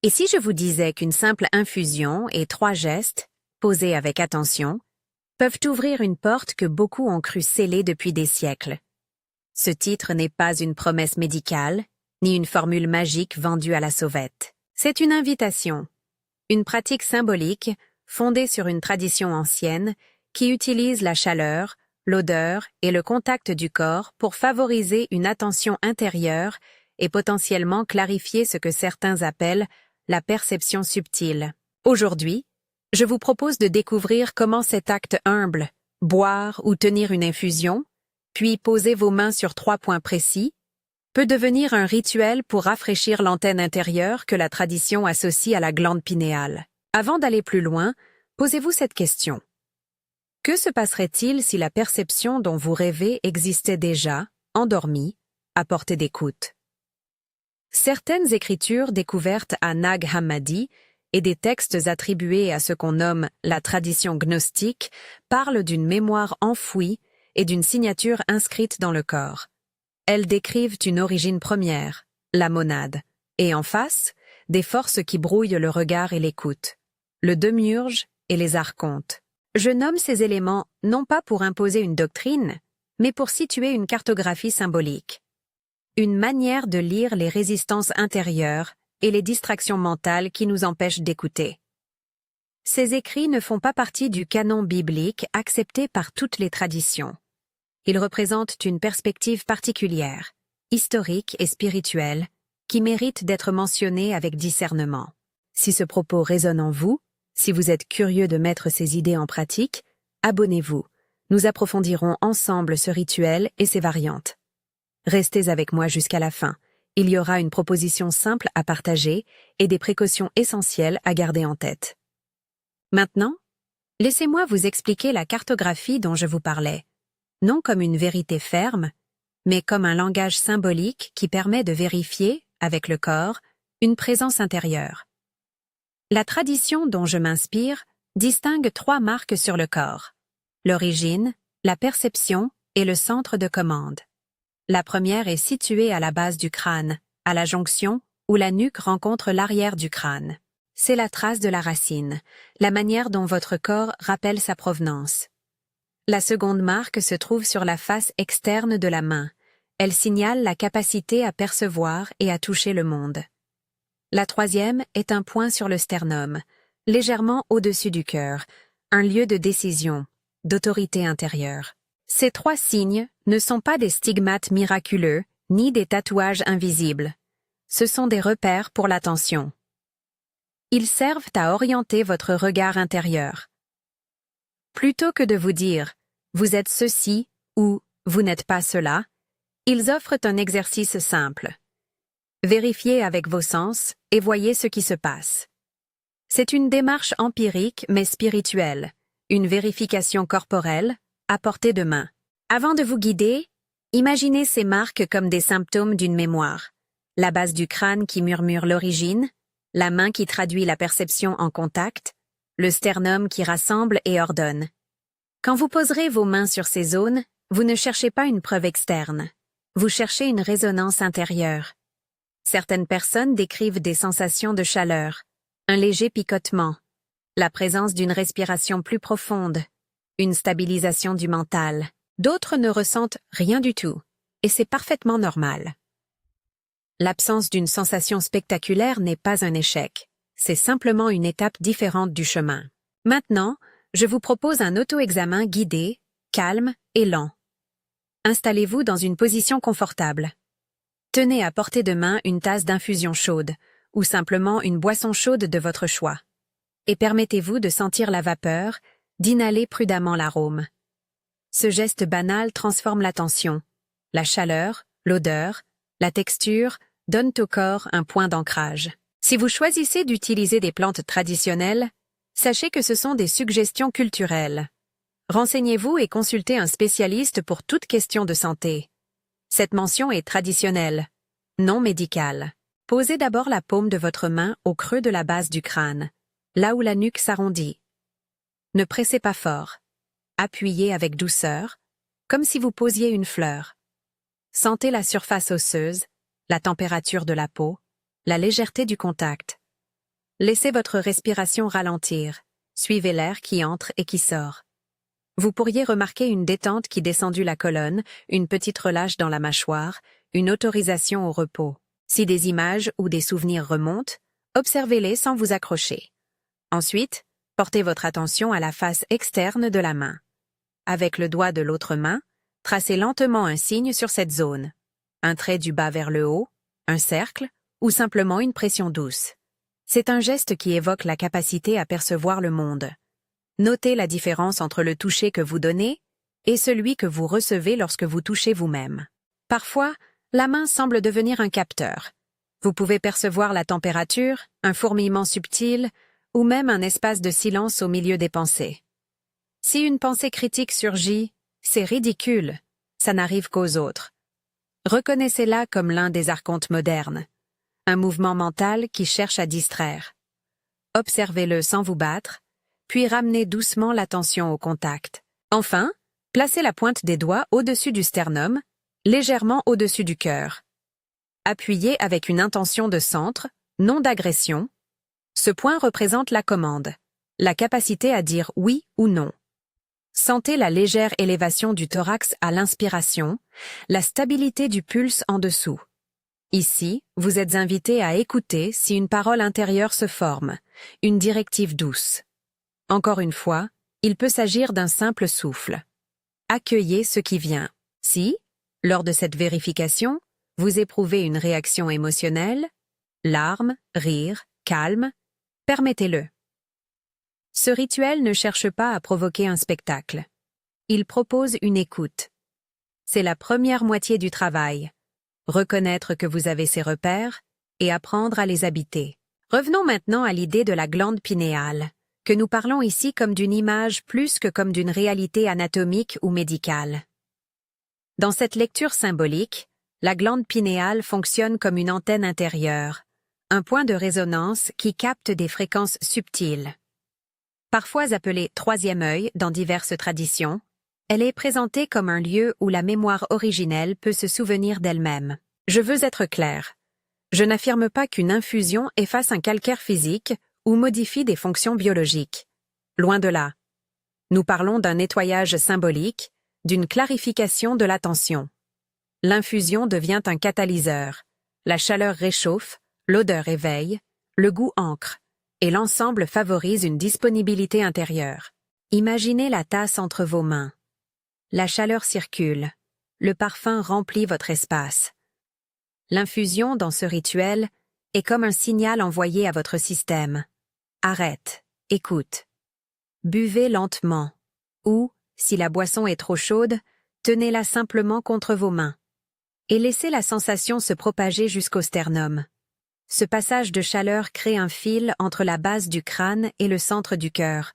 Et si je vous disais qu'une simple infusion et 3 gestes, posés avec attention, peuvent ouvrir une porte que beaucoup ont cru scellée depuis des siècles? Ce titre n'est pas une promesse médicale, ni une formule magique vendue à la sauvette. C'est une invitation, une pratique symbolique fondée sur une tradition ancienne qui utilise la chaleur, l'odeur et le contact du corps pour favoriser une attention intérieure et potentiellement clarifier ce que certains appellent la perception subtile. Aujourd'hui, je vous propose de découvrir comment cet acte humble, boire ou tenir une infusion, puis poser vos mains sur 3 points précis, peut devenir un rituel pour rafraîchir l'antenne intérieure que la tradition associe à la glande pinéale. Avant d'aller plus loin, posez-vous cette question. Que se passerait-il si la perception dont vous rêvez existait déjà, endormie, à portée d'écoute? Certaines écritures découvertes à Nag Hammadi et des textes attribués à ce qu'on nomme la tradition gnostique parlent d'une mémoire enfouie et d'une signature inscrite dans le corps. Elles décrivent une origine première, la monade, et en face, des forces qui brouillent le regard et l'écoute, le démiurge et les archontes. Je nomme ces éléments non pas pour imposer une doctrine, mais pour situer une cartographie symbolique. Une manière de lire les résistances intérieures et les distractions mentales qui nous empêchent d'écouter. Ces écrits ne font pas partie du canon biblique accepté par toutes les traditions. Ils représentent une perspective particulière, historique et spirituelle, qui mérite d'être mentionnée avec discernement. Si ce propos résonne en vous, si vous êtes curieux de mettre ces idées en pratique, abonnez-vous. Nous approfondirons ensemble ce rituel et ses variantes. Restez avec moi jusqu'à la fin. Il y aura une proposition simple à partager et des précautions essentielles à garder en tête. Maintenant, laissez-moi vous expliquer la cartographie dont je vous parlais, non comme une vérité ferme, mais comme un langage symbolique qui permet de vérifier, avec le corps, une présence intérieure. La tradition dont je m'inspire distingue 3 marques sur le corps: l'origine, la perception et le centre de commande. La première est située à la base du crâne, à la jonction où la nuque rencontre l'arrière du crâne. C'est la trace de la racine, la manière dont votre corps rappelle sa provenance. La seconde marque se trouve sur la face externe de la main. Elle signale la capacité à percevoir et à toucher le monde. La troisième est un point sur le sternum, légèrement au-dessus du cœur, un lieu de décision, d'autorité intérieure. Ces 3 signes ne sont pas des stigmates miraculeux, ni des tatouages invisibles. Ce sont des repères pour l'attention. Ils servent à orienter votre regard intérieur. Plutôt que de vous dire « vous êtes ceci » ou « vous n'êtes pas cela », ils offrent un exercice simple. Vérifiez avec vos sens et voyez ce qui se passe. C'est une démarche empirique mais spirituelle, une vérification corporelle, à portée de main. Avant de vous guider, imaginez ces marques comme des symptômes d'une mémoire. La base du crâne qui murmure l'origine, la main qui traduit la perception en contact, le sternum qui rassemble et ordonne. Quand vous poserez vos mains sur ces zones, vous ne cherchez pas une preuve externe. Vous cherchez une résonance intérieure. Certaines personnes décrivent des sensations de chaleur, un léger picotement, la présence d'une respiration plus profonde, une stabilisation du mental. D'autres ne ressentent rien du tout, et c'est parfaitement normal. L'absence d'une sensation spectaculaire n'est pas un échec, c'est simplement une étape différente du chemin. Maintenant, je vous propose un auto-examen guidé, calme et lent. Installez-vous dans une position confortable. Tenez à portée de main une tasse d'infusion chaude, ou simplement une boisson chaude de votre choix. Et permettez-vous de sentir la vapeur, d'inhaler prudemment l'arôme. Ce geste banal transforme l'attention. La chaleur, l'odeur, la texture donnent au corps un point d'ancrage. Si vous choisissez d'utiliser des plantes traditionnelles, sachez que ce sont des suggestions culturelles. Renseignez-vous et consultez un spécialiste pour toute question de santé. Cette mention est traditionnelle, non médicale. Posez d'abord la paume de votre main au creux de la base du crâne, là où la nuque s'arrondit. Ne pressez pas fort. Appuyez avec douceur, comme si vous posiez une fleur. Sentez la surface osseuse, la température de la peau, la légèreté du contact. Laissez votre respiration ralentir. Suivez l'air qui entre et qui sort. Vous pourriez remarquer une détente qui descend la colonne, une petite relâche dans la mâchoire, une autorisation au repos. Si des images ou des souvenirs remontent, observez-les sans vous accrocher. Ensuite, portez votre attention à la face externe de la main. Avec le doigt de l'autre main, tracez lentement un signe sur cette zone. Un trait du bas vers le haut, un cercle, ou simplement une pression douce. C'est un geste qui évoque la capacité à percevoir le monde. Notez la différence entre le toucher que vous donnez et celui que vous recevez lorsque vous touchez vous-même. Parfois, la main semble devenir un capteur. Vous pouvez percevoir la température, un fourmillement subtil, ou même un espace de silence au milieu des pensées. Si une pensée critique surgit, c'est ridicule, ça n'arrive qu'aux autres. Reconnaissez-la comme l'un des archontes modernes. Un mouvement mental qui cherche à distraire. Observez-le sans vous battre, puis ramenez doucement l'attention au contact. Enfin, placez la pointe des doigts au-dessus du sternum, légèrement au-dessus du cœur. Appuyez avec une intention de centre, non d'agression. Ce point représente la commande, la capacité à dire oui ou non. Sentez la légère élévation du thorax à l'inspiration, la stabilité du pulse en dessous. Ici, vous êtes invité à écouter si une parole intérieure se forme, une directive douce. Encore une fois, il peut s'agir d'un simple souffle. Accueillez ce qui vient. Si, lors de cette vérification, vous éprouvez une réaction émotionnelle, larmes, rire, calme, permettez-le. Ce rituel ne cherche pas à provoquer un spectacle. Il propose une écoute. C'est la première moitié du travail. Reconnaître que vous avez ces repères et apprendre à les habiter. Revenons maintenant à l'idée de la glande pinéale, que nous parlons ici comme d'une image plus que comme d'une réalité anatomique ou médicale. Dans cette lecture symbolique, la glande pinéale fonctionne comme une antenne intérieure, un point de résonance qui capte des fréquences subtiles. Parfois appelée troisième œil dans diverses traditions, elle est présentée comme un lieu où la mémoire originelle peut se souvenir d'elle-même. Je veux être clair. Je n'affirme pas qu'une infusion efface un calcaire physique ou modifie des fonctions biologiques. Loin de là. Nous parlons d'un nettoyage symbolique, d'une clarification de l'attention. L'infusion devient un catalyseur. La chaleur réchauffe, l'odeur éveille, le goût ancre, et l'ensemble favorise une disponibilité intérieure. Imaginez la tasse entre vos mains. La chaleur circule, le parfum remplit votre espace. L'infusion dans ce rituel est comme un signal envoyé à votre système. Arrête, écoute. Buvez lentement, ou, si la boisson est trop chaude, tenez-la simplement contre vos mains. Et laissez la sensation se propager jusqu'au sternum. Ce passage de chaleur crée un fil entre la base du crâne et le centre du cœur.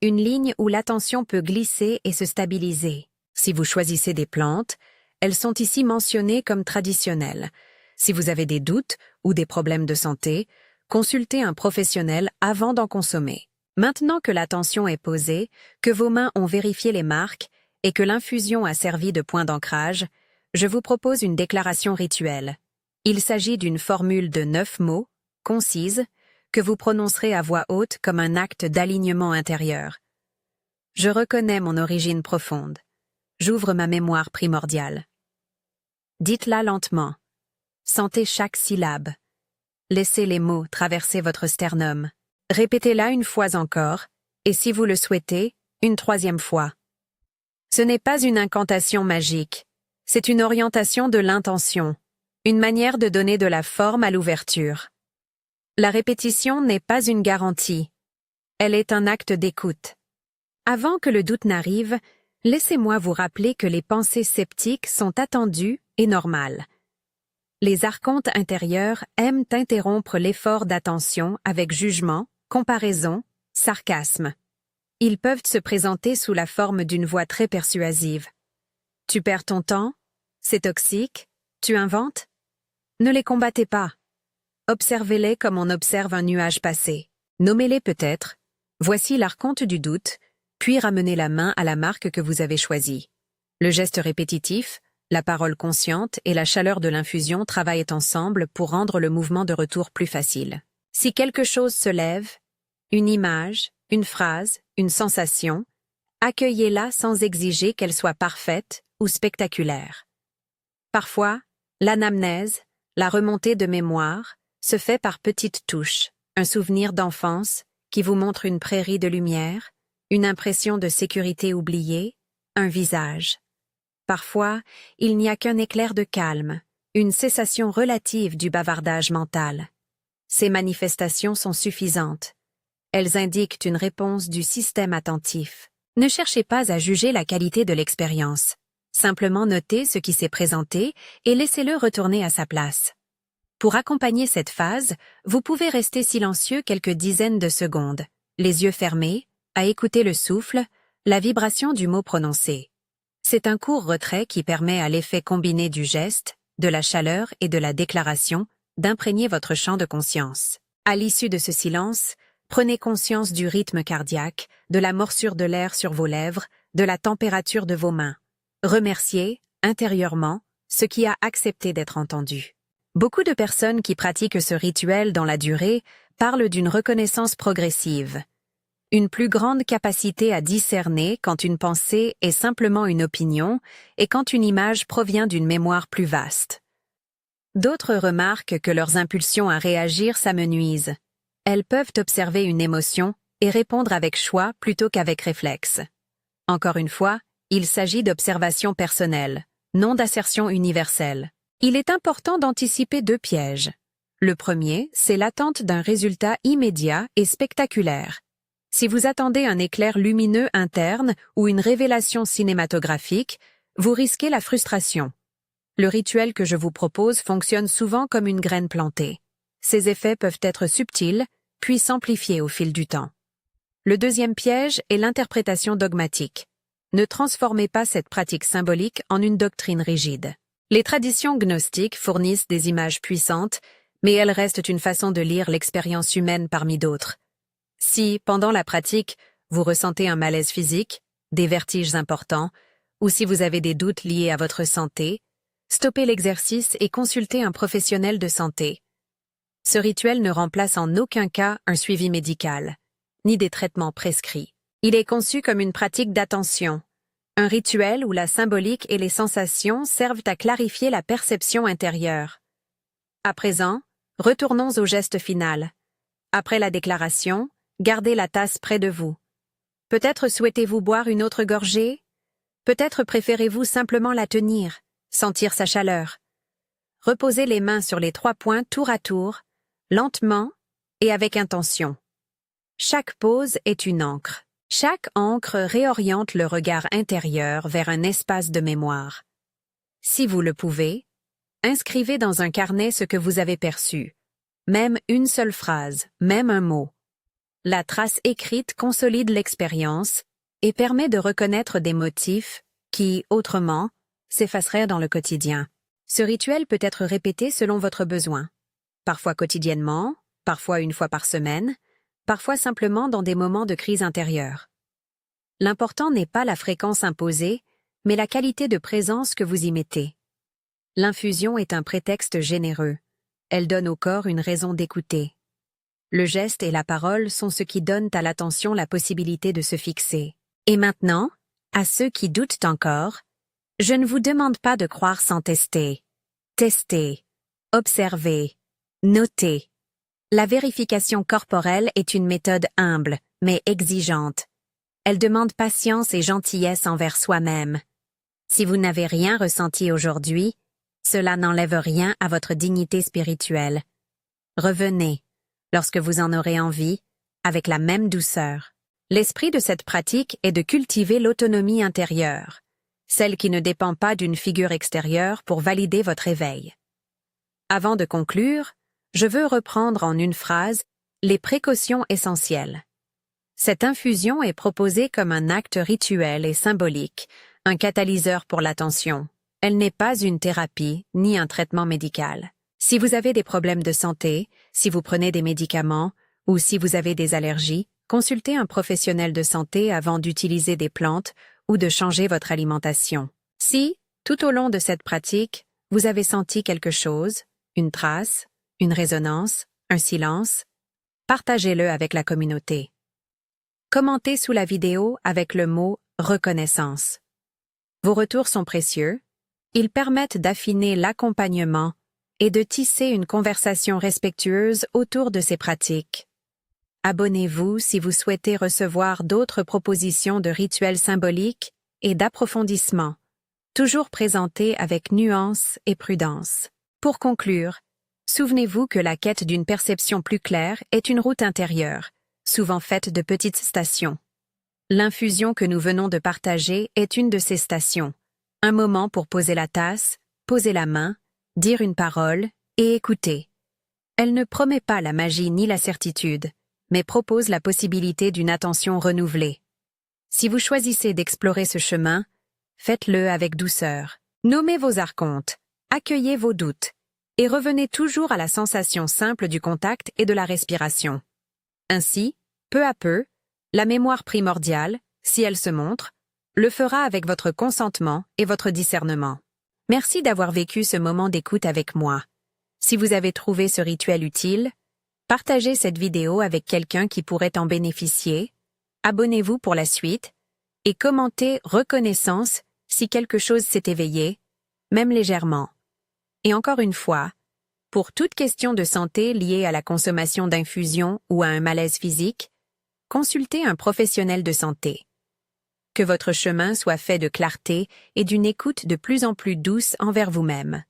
Une ligne où l'attention peut glisser et se stabiliser. Si vous choisissez des plantes, elles sont ici mentionnées comme traditionnelles. Si vous avez des doutes ou des problèmes de santé, consultez un professionnel avant d'en consommer. Maintenant que l'attention est posée, que vos mains ont vérifié les marques et que l'infusion a servi de point d'ancrage, je vous propose une déclaration rituelle. Il s'agit d'une formule de 9 mots, concise, que vous prononcerez à voix haute comme un acte d'alignement intérieur. Je reconnais mon origine profonde. J'ouvre ma mémoire primordiale. Dites-la lentement. Sentez chaque syllabe. Laissez les mots traverser votre sternum. Répétez-la une fois encore, et si vous le souhaitez, une troisième fois. Ce n'est pas une incantation magique, c'est une orientation de l'intention, une manière de donner de la forme à l'ouverture. La répétition n'est pas une garantie, elle est un acte d'écoute. Avant que le doute n'arrive, laissez-moi vous rappeler que les pensées sceptiques sont attendues et normales. Les archontes intérieurs aiment interrompre l'effort d'attention avec jugement, comparaison, sarcasme. Ils peuvent se présenter sous la forme d'une voix très persuasive. Tu perds ton temps? C'est toxique? Tu inventes? Ne les combattez pas. Observez-les comme on observe un nuage passer. Nommez-les peut-être. Voici l'archonte du doute, puis ramenez la main à la marque que vous avez choisie. Le geste répétitif, la parole consciente et la chaleur de l'infusion travaillent ensemble pour rendre le mouvement de retour plus facile. Si quelque chose se lève, une image, une phrase, une sensation, accueillez-la sans exiger qu'elle soit parfaite ou spectaculaire. Parfois, l'anamnèse, la remontée de mémoire, se fait par petites touches, un souvenir d'enfance qui vous montre une prairie de lumière, une impression de sécurité oubliée, un visage. Parfois, il n'y a qu'un éclair de calme, une cessation relative du bavardage mental. Ces manifestations sont suffisantes. Elles indiquent une réponse du système attentif. Ne cherchez pas à juger la qualité de l'expérience. Simplement notez ce qui s'est présenté et laissez-le retourner à sa place. Pour accompagner cette phase, vous pouvez rester silencieux quelques dizaines de secondes, les yeux fermés, à écouter le souffle, la vibration du mot prononcé. C'est un court retrait qui permet à l'effet combiné du geste, de la chaleur et de la déclaration d'imprégner votre champ de conscience. À l'issue de ce silence, prenez conscience du rythme cardiaque, de la morsure de l'air sur vos lèvres, de la température de vos mains. Remerciez, intérieurement, ce qui a accepté d'être entendu. Beaucoup de personnes qui pratiquent ce rituel dans la durée parlent d'une reconnaissance progressive. Une plus grande capacité à discerner quand une pensée est simplement une opinion et quand une image provient d'une mémoire plus vaste. D'autres remarquent que leurs impulsions à réagir s'amenuisent. Elles peuvent observer une émotion et répondre avec choix plutôt qu'avec réflexe. Encore une fois, il s'agit d'observation personnelle, non d'assertion universelle. Il est important d'anticiper deux pièges. Le premier, c'est l'attente d'un résultat immédiat et spectaculaire. Si vous attendez un éclair lumineux interne ou une révélation cinématographique, vous risquez la frustration. Le rituel que je vous propose fonctionne souvent comme une graine plantée. Ses effets peuvent être subtils, puis s'amplifier au fil du temps. Le deuxième piège est l'interprétation dogmatique. Ne transformez pas cette pratique symbolique en une doctrine rigide. Les traditions gnostiques fournissent des images puissantes, mais elles restent une façon de lire l'expérience humaine parmi d'autres. Si, pendant la pratique, vous ressentez un malaise physique, des vertiges importants, ou si vous avez des doutes liés à votre santé, stoppez l'exercice et consultez un professionnel de santé. Ce rituel ne remplace en aucun cas un suivi médical, ni des traitements prescrits. Il est conçu comme une pratique d'attention, un rituel où la symbolique et les sensations servent à clarifier la perception intérieure. À présent, retournons au geste final. Après la déclaration, gardez la tasse près de vous. Peut-être souhaitez-vous boire une autre gorgée? Peut-être préférez-vous simplement la tenir, sentir sa chaleur. Reposez les mains sur les 3 points tour à tour, lentement et avec intention. Chaque pose est une ancre. Chaque ancre réoriente le regard intérieur vers un espace de mémoire. Si vous le pouvez, inscrivez dans un carnet ce que vous avez perçu, même une seule phrase, même un mot. La trace écrite consolide l'expérience et permet de reconnaître des motifs qui, autrement, s'effaceraient dans le quotidien. Ce rituel peut être répété selon votre besoin, parfois quotidiennement, parfois une fois par semaine, parfois simplement dans des moments de crise intérieure. L'important n'est pas la fréquence imposée, mais la qualité de présence que vous y mettez. L'infusion est un prétexte généreux. Elle donne au corps une raison d'écouter. Le geste et la parole sont ce qui donnent à l'attention la possibilité de se fixer. Et maintenant, à ceux qui doutent encore, je ne vous demande pas de croire sans tester. Testez, observez, notez. La vérification corporelle est une méthode humble, mais exigeante. Elle demande patience et gentillesse envers soi-même. Si vous n'avez rien ressenti aujourd'hui, cela n'enlève rien à votre dignité spirituelle. Revenez, lorsque vous en aurez envie, avec la même douceur. L'esprit de cette pratique est de cultiver l'autonomie intérieure, celle qui ne dépend pas d'une figure extérieure pour valider votre éveil. Avant de conclure, je veux reprendre en une phrase les précautions essentielles. Cette infusion est proposée comme un acte rituel et symbolique, un catalyseur pour l'attention. Elle n'est pas une thérapie ni un traitement médical. Si vous avez des problèmes de santé, si vous prenez des médicaments ou si vous avez des allergies, consultez un professionnel de santé avant d'utiliser des plantes ou de changer votre alimentation. Si, tout au long de cette pratique, vous avez senti quelque chose, une trace, une résonance, un silence, partagez-le avec la communauté. Commentez sous la vidéo avec le mot « reconnaissance ». Vos retours sont précieux, ils permettent d'affiner l'accompagnement et de tisser une conversation respectueuse autour de ces pratiques. Abonnez-vous si vous souhaitez recevoir d'autres propositions de rituels symboliques et d'approfondissement, toujours présentés avec nuance et prudence. Pour conclure, souvenez-vous que la quête d'une perception plus claire est une route intérieure, souvent faite de petites stations. L'infusion que nous venons de partager est une de ces stations. Un moment pour poser la tasse, poser la main, dire une parole et écouter. Elle ne promet pas la magie ni la certitude, mais propose la possibilité d'une attention renouvelée. Si vous choisissez d'explorer ce chemin, faites-le avec douceur. Nommez vos archontes, accueillez vos doutes, et revenez toujours à la sensation simple du contact et de la respiration. Ainsi, peu à peu, la mémoire primordiale, si elle se montre, le fera avec votre consentement et votre discernement. Merci d'avoir vécu ce moment d'écoute avec moi. Si vous avez trouvé ce rituel utile, partagez cette vidéo avec quelqu'un qui pourrait en bénéficier, abonnez-vous pour la suite, et commentez reconnaissance si quelque chose s'est éveillé, même légèrement. Et encore une fois, pour toute question de santé liée à la consommation d'infusions ou à un malaise physique, consultez un professionnel de santé. Que votre chemin soit fait de clarté et d'une écoute de plus en plus douce envers vous-même.